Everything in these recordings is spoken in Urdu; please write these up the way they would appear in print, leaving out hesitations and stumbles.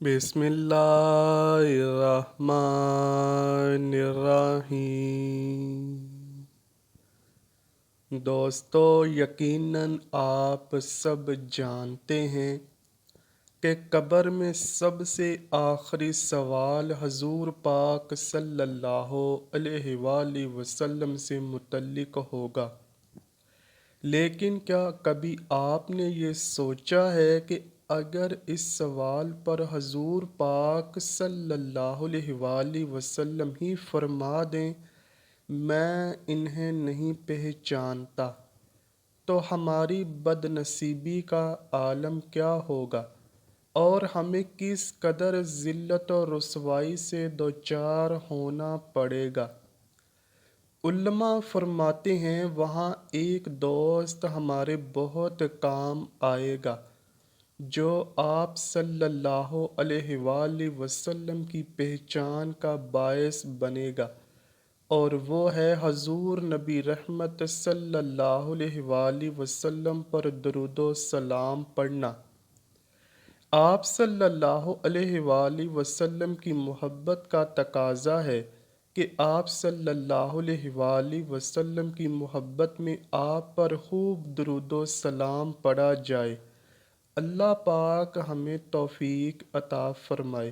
بسم اللہ الرحمن الرحیم۔ دوستو، یقیناً آپ سب جانتے ہیں کہ قبر میں سب سے آخری سوال حضور پاک صلی اللہ علیہ وآلہ وسلم سے متعلق ہوگا۔ لیکن کیا کبھی آپ نے یہ سوچا ہے کہ اگر اس سوال پر حضور پاک صلی اللہ علیہ وآلہ وسلم ہی فرما دیں میں انہیں نہیں پہچانتا، تو ہماری بد نصیبی کا عالم کیا ہوگا اور ہمیں کس قدر ذلت و رسوائی سے دوچار ہونا پڑے گا۔ علماء فرماتے ہیں وہاں ایک دوست ہمارے بہت کام آئے گا جو آپ صلی اللہ علیہ وآلہ وسلم کی پہچان کا باعث بنے گا، اور وہ ہے حضور نبی رحمت صلی اللہ علیہ وآلہ وسلم پر درود و سلام پڑھنا۔ آپ صلی اللہ علیہ وآلہ وسلم کی محبت کا تقاضا ہے کہ آپ صلی اللہ علیہ وآلہ وسلم کی محبت میں آپ پر خوب درود و سلام پڑھا جائے۔ اللہ پاک ہمیں توفیق عطا فرمائے۔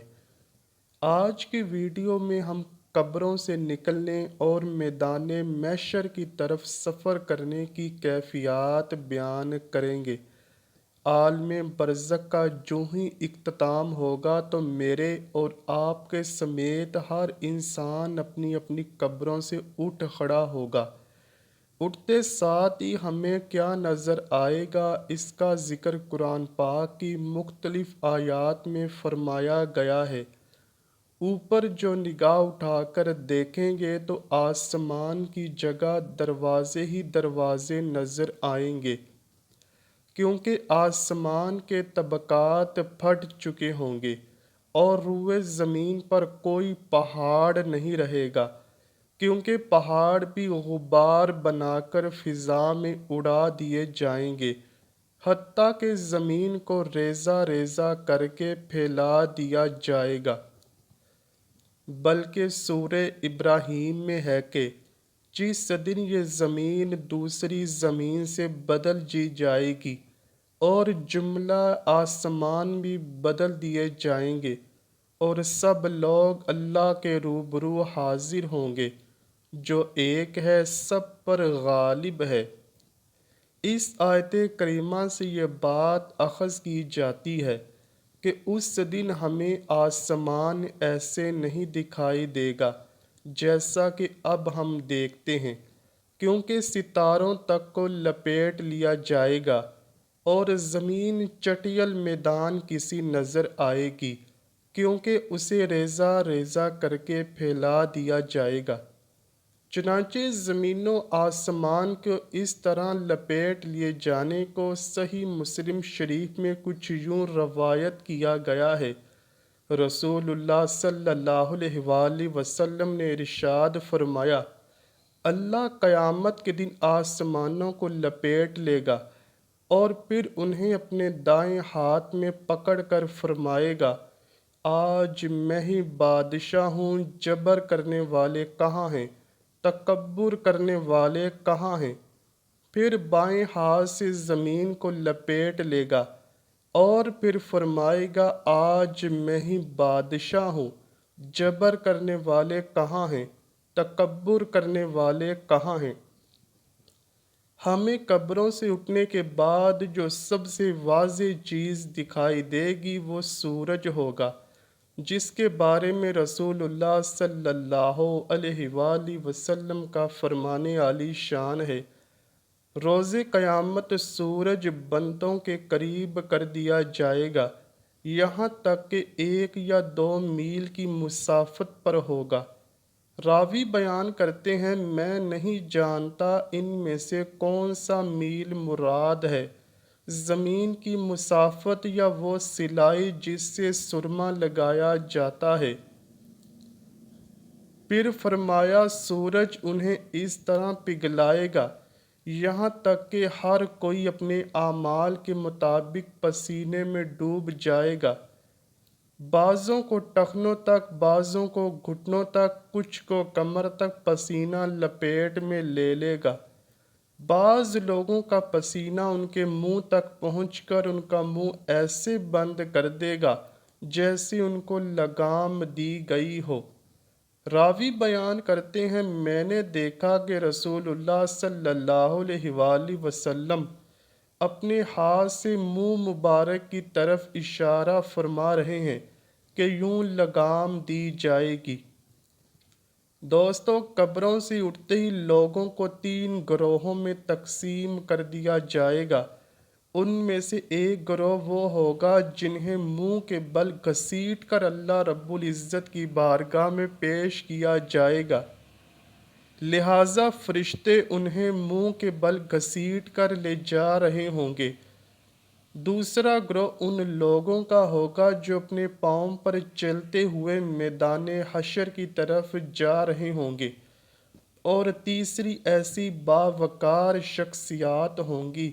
آج کی ویڈیو میں ہم قبروں سے نکلنے اور میدان محشر کی طرف سفر کرنے کی کیفیات بیان کریں گے۔ عالم برزخ کا جو ہی اختتام ہوگا تو میرے اور آپ کے سمیت ہر انسان اپنی اپنی قبروں سے اٹھ کھڑا ہوگا۔ اٹھتے ساتھ ہی ہمیں کیا نظر آئے گا اس کا ذکر قرآن پاک کی مختلف آیات میں فرمایا گیا ہے۔ اوپر جو نگاہ اٹھا کر دیکھیں گے تو آسمان کی جگہ دروازے ہی دروازے نظر آئیں گے، کیونکہ آسمان کے طبقات پھٹ چکے ہوں گے اور روئے زمین پر کوئی پہاڑ نہیں رہے گا، کیونکہ پہاڑ بھی غبار بنا کر فضا میں اڑا دیے جائیں گے، حتیٰ کہ زمین کو ریزہ ریزہ کر کے پھیلا دیا جائے گا۔ بلکہ سورہ ابراہیم میں ہے کہ جس دن یہ زمین دوسری زمین سے بدل دی جائے گی اور جملہ آسمان بھی بدل دیے جائیں گے اور سب لوگ اللہ کے روبرو حاضر ہوں گے جو ایک ہے سب پر غالب ہے۔ اس آیت کریمہ سے یہ بات اخذ کی جاتی ہے کہ اس دن ہمیں آسمان ایسے نہیں دکھائی دے گا جیسا کہ اب ہم دیکھتے ہیں، کیونکہ ستاروں تک کو لپیٹ لیا جائے گا اور زمین چٹیل میدان کسی نظر آئے گی، کیونکہ اسے ریزہ ریزہ کر کے پھیلا دیا جائے گا۔ چنانچہ زمین و آسمان کو اس طرح لپیٹ لیے جانے کو صحیح مسلم شریف میں کچھ یوں روایت کیا گیا ہے۔ رسول اللہ صلی اللہ علیہ وآلہ وسلم نے ارشاد فرمایا، اللہ قیامت کے دن آسمانوں کو لپیٹ لے گا اور پھر انہیں اپنے دائیں ہاتھ میں پکڑ کر فرمائے گا، آج میں ہی بادشاہ ہوں، جبر کرنے والے کہاں ہیں، تکبر کرنے والے کہاں ہیں۔ پھر بائیں ہاتھ سے زمین کو لپیٹ لے گا اور پھر فرمائے گا، آج میں ہی بادشاہ ہوں، جبر کرنے والے کہاں ہیں، تکبر کرنے والے کہاں ہیں۔ ہمیں قبروں سے اٹھنے کے بعد جو سب سے واضح چیز دکھائی دے گی وہ سورج ہوگا، جس کے بارے میں رسول اللہ صلی اللہ علیہ وآلہ وسلم کا فرمان عالی شان ہے، روز قیامت سورج بندوں کے قریب کر دیا جائے گا، یہاں تک کہ 1 یا 2 میل کی مسافت پر ہوگا۔ راوی بیان کرتے ہیں میں نہیں جانتا ان میں سے کون سا میل مراد ہے، زمین کی مسافت یا وہ سلائی جس سے سرما لگایا جاتا ہے۔ پھر فرمایا سورج انہیں اس طرح پگھلائے گا یہاں تک کہ ہر کوئی اپنے اعمال کے مطابق پسینے میں ڈوب جائے گا۔ بعضوں کو ٹخنوں تک، بعضوں کو گھٹنوں تک، کچھ کو کمر تک پسینہ لپیٹ میں لے لے گا۔ بعض لوگوں کا پسینہ ان کے منہ تک پہنچ کر ان کا منہ ایسے بند کر دے گا جیسے ان کو لگام دی گئی ہو۔ راوی بیان کرتے ہیں، میں نے دیکھا کہ رسول اللہ صلی اللہ علیہ وآلہ وسلم اپنے ہاتھ سے منہ مبارک کی طرف اشارہ فرما رہے ہیں کہ یوں لگام دی جائے گی۔ دوستو، قبروں سے اٹھتے ہی لوگوں کو 3 گروہوں میں تقسیم کر دیا جائے گا۔ ان میں سے ایک گروہ وہ ہوگا جنہیں منہ کے بل گھسیٹ کر اللہ رب العزت کی بارگاہ میں پیش کیا جائے گا، لہٰذا فرشتے انہیں منہ کے بل گھسیٹ کر لے جا رہے ہوں گے۔ دوسرا گروہ ان لوگوں کا ہوگا جو اپنے پاؤں پر چلتے ہوئے میدان حشر کی طرف جا رہے ہوں گے، اور تیسری ایسی باوقار شخصیات ہوں گی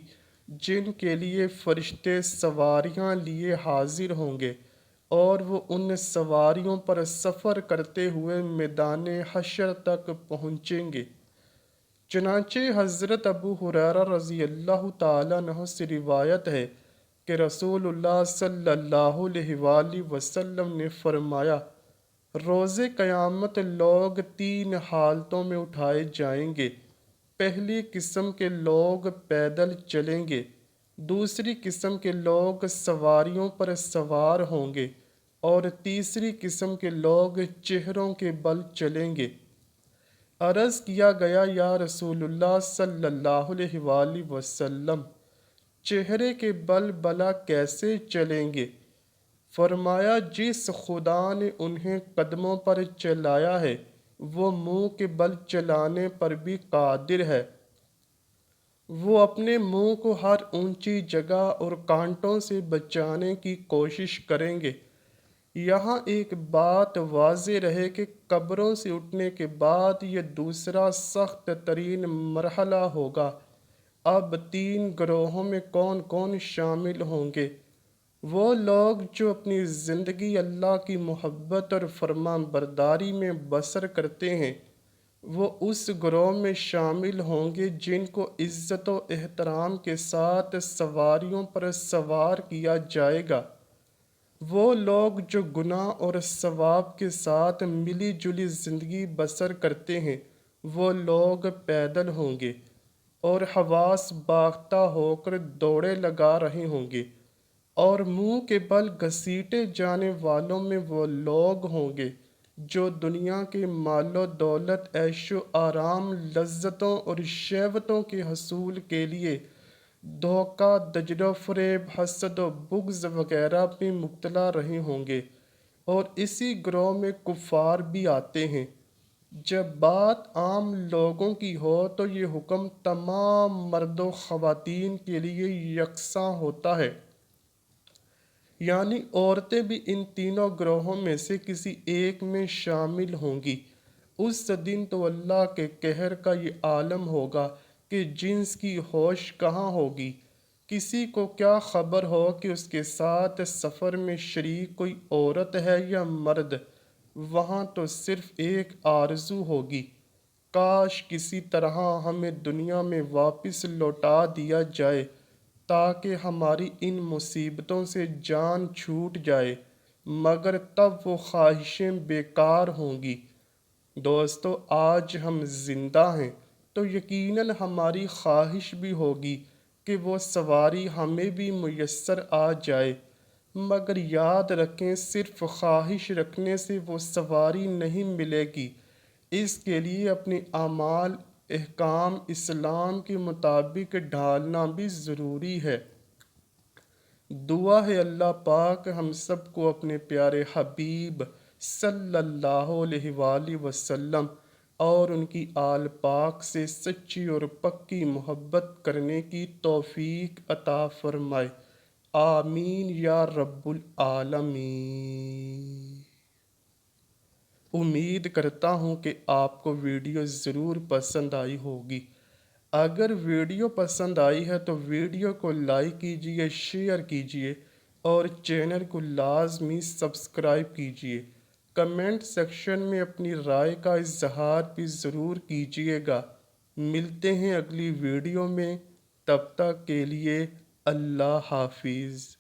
جن کے لیے فرشتے سواریاں لیے حاضر ہوں گے، اور وہ ان سواریوں پر سفر کرتے ہوئے میدان حشر تک پہنچیں گے۔ چنانچہ حضرت ابو ہریرہ رضی اللہ تعالیٰ عنہ سے روایت ہے کہ رسول اللہ صلی اللہ علیہ وآلہ وسلم نے فرمایا، روز قیامت لوگ 3 حالتوں میں اٹھائے جائیں گے۔ پہلی قسم کے لوگ پیدل چلیں گے، دوسری قسم کے لوگ سواریوں پر سوار ہوں گے، اور تیسری قسم کے لوگ چہروں کے بل چلیں گے۔ عرض کیا گیا، یا رسول اللہ صلی اللہ علیہ وآلہ وسلم، چہرے کے بل بلا کیسے چلیں گے؟ فرمایا، جس خدا نے انہیں قدموں پر چلایا ہے وہ منہ کے بل چلانے پر بھی قادر ہے۔ وہ اپنے منہ کو ہر اونچی جگہ اور کانٹوں سے بچانے کی کوشش کریں گے۔ یہاں ایک بات واضح رہے کہ قبروں سے اٹھنے کے بعد یہ دوسرا سخت ترین مرحلہ ہوگا۔ اب 3 گروہوں میں کون کون شامل ہوں گے؟ وہ لوگ جو اپنی زندگی اللہ کی محبت اور فرمان برداری میں بسر کرتے ہیں، وہ اس گروہ میں شامل ہوں گے جن کو عزت و احترام کے ساتھ سواریوں پر سوار کیا جائے گا۔ وہ لوگ جو گناہ اور ثواب کے ساتھ ملی جلی زندگی بسر کرتے ہیں، وہ لوگ پیدل ہوں گے اور حواس باختہ ہو کر دوڑے لگا رہے ہوں گے، اور منہ کے بل گھسیٹے جانے والوں میں وہ لوگ ہوں گے جو دنیا کے مال و دولت، عیش و آرام، لذتوں اور شہوتوں کے حصول کے لیے دھوکہ، دجل و فریب، حسد و بغض وغیرہ میں مبتلا رہے ہوں گے، اور اسی گروہ میں کفار بھی آتے ہیں۔ جب بات عام لوگوں کی ہو تو یہ حکم تمام مرد و خواتین کے لیے یکساں ہوتا ہے، یعنی عورتیں بھی ان تینوں گروہوں میں سے کسی ایک میں شامل ہوں گی۔ اس دن تو اللہ کے قہر کا یہ عالم ہوگا کہ جنس کی ہوش کہاں ہوگی۔ کسی کو کیا خبر ہو کہ اس کے ساتھ سفر میں شریک کوئی عورت ہے یا مرد؟ وہاں تو صرف ایک آرزو ہوگی، کاش کسی طرح ہمیں دنیا میں واپس لوٹا دیا جائے تاکہ ہماری ان مصیبتوں سے جان چھوٹ جائے، مگر تب وہ خواہشیں بیکار ہوں گی۔ دوستو، آج ہم زندہ ہیں تو یقیناً ہماری خواہش بھی ہوگی کہ وہ سواری ہمیں بھی میسر آ جائے، مگر یاد رکھیں صرف خواہش رکھنے سے وہ سواری نہیں ملے گی، اس کے لیے اپنے اعمال احکام اسلام کے مطابق ڈھالنا بھی ضروری ہے۔ دعا ہے اللہ پاک ہم سب کو اپنے پیارے حبیب صلی اللہ علیہ وآلہ وسلم اور ان کی آل پاک سے سچی اور پکی محبت کرنے کی توفیق عطا فرمائے، آمین یا رب العالمین۔ امید کرتا ہوں کہ آپ کو ویڈیو ضرور پسند آئی ہوگی۔ اگر ویڈیو پسند آئی ہے تو ویڈیو کو لائک کیجیے، شیئر کیجیے، اور چینل کو لازمی سبسکرائب کیجیے۔ کمنٹ سیکشن میں اپنی رائے کا اظہار بھی ضرور کیجیے گا۔ ملتے ہیں اگلی ویڈیو میں، تب تک کے لیے اللہ حافظ۔